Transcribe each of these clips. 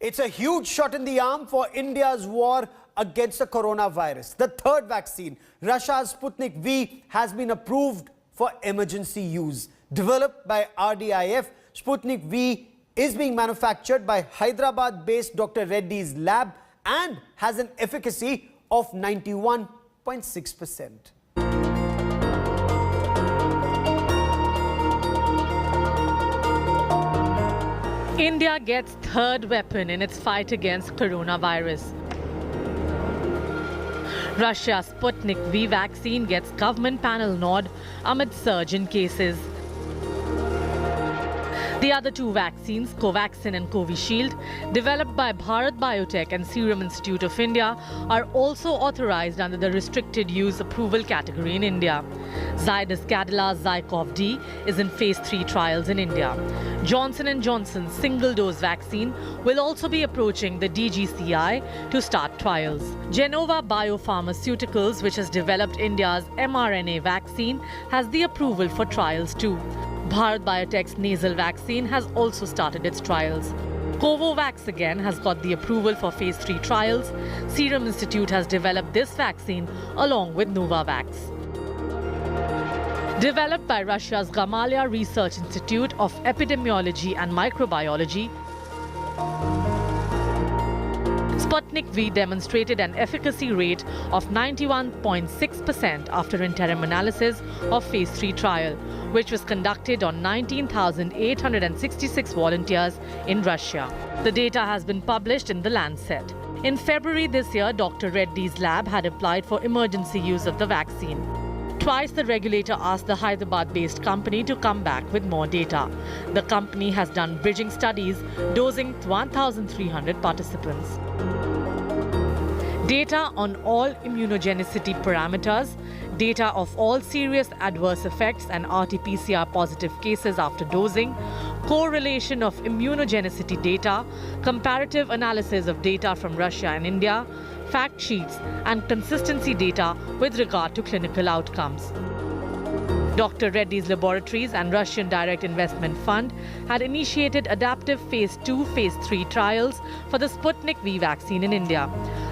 It's a huge shot in the arm for India's war against the coronavirus. The third vaccine, Russia's Sputnik V, has been approved for emergency use. Developed by RDIF, Sputnik V is being manufactured by Hyderabad-based Dr. Reddy's lab and has an efficacy of 91.6%. India gets third weapon in its fight against coronavirus. Russia's Sputnik V vaccine gets government panel nod amid surge in cases. The other two vaccines, Covaxin and Covishield, developed by Bharat Biotech and Serum Institute of India, are also authorized under the restricted use approval category in India. Zydus Cadila's Zycov-D is in phase 3 trials in India. Johnson & Johnson's single-dose vaccine will also be approaching the DGCI to start trials. Genova Biopharmaceuticals, which has developed India's mRNA vaccine, has the approval for trials too. Bharat Biotech's nasal vaccine has also started its trials. Covovax again has got the approval for phase 3 trials. Serum Institute has developed this vaccine along with Novavax. Developed by Russia's Gamaleya Research Institute of Epidemiology and Microbiology, Sputnik V demonstrated an efficacy rate of 91.6% after interim analysis of phase 3 trial, which was conducted on 19,866 volunteers in Russia. The data has been published in The Lancet. In February this year, Dr. Reddy's lab had applied for emergency use of the vaccine. Twice the regulator asked the Hyderabad-based company to come back with more data. The company has done bridging studies, dosing 1,300 participants. Data on all immunogenicity parameters, data of all serious adverse effects and RT-PCR positive cases after dosing, correlation of immunogenicity data, comparative analysis of data from Russia and India, fact sheets and consistency data with regard to clinical outcomes. Dr. Reddy's Laboratories and Russian Direct Investment Fund had initiated adaptive phase 2, phase 3 trials for the Sputnik V vaccine in India.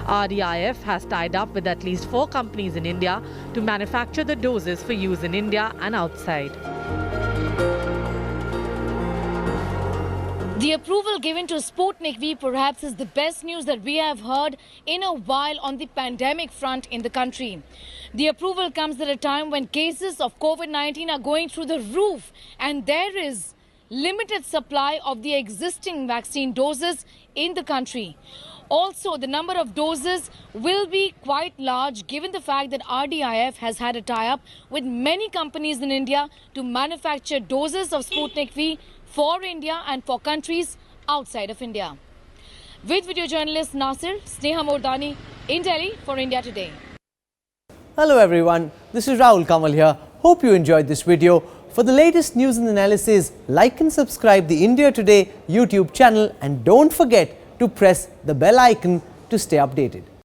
RDIF has tied up with at least 4 companies in India to manufacture the doses for use in India and outside. The approval given to Sputnik V perhaps is the best news that we have heard in a while on the pandemic front in the country. The approval comes at a time when cases of COVID-19 are going through the roof and there is limited supply of the existing vaccine doses in the country. Also, the number of doses will be quite large given the fact that RDIF has had a tie-up with many companies in India to manufacture doses of Sputnik V for India and for countries outside of India. With video journalist Nasir, Sneha Mordani in Delhi for India Today. Hello everyone, this is Rahul Kamal here. Hope you enjoyed this video. For the latest news and analysis, like and subscribe the India Today YouTube channel and don't forget to press the bell icon to stay updated.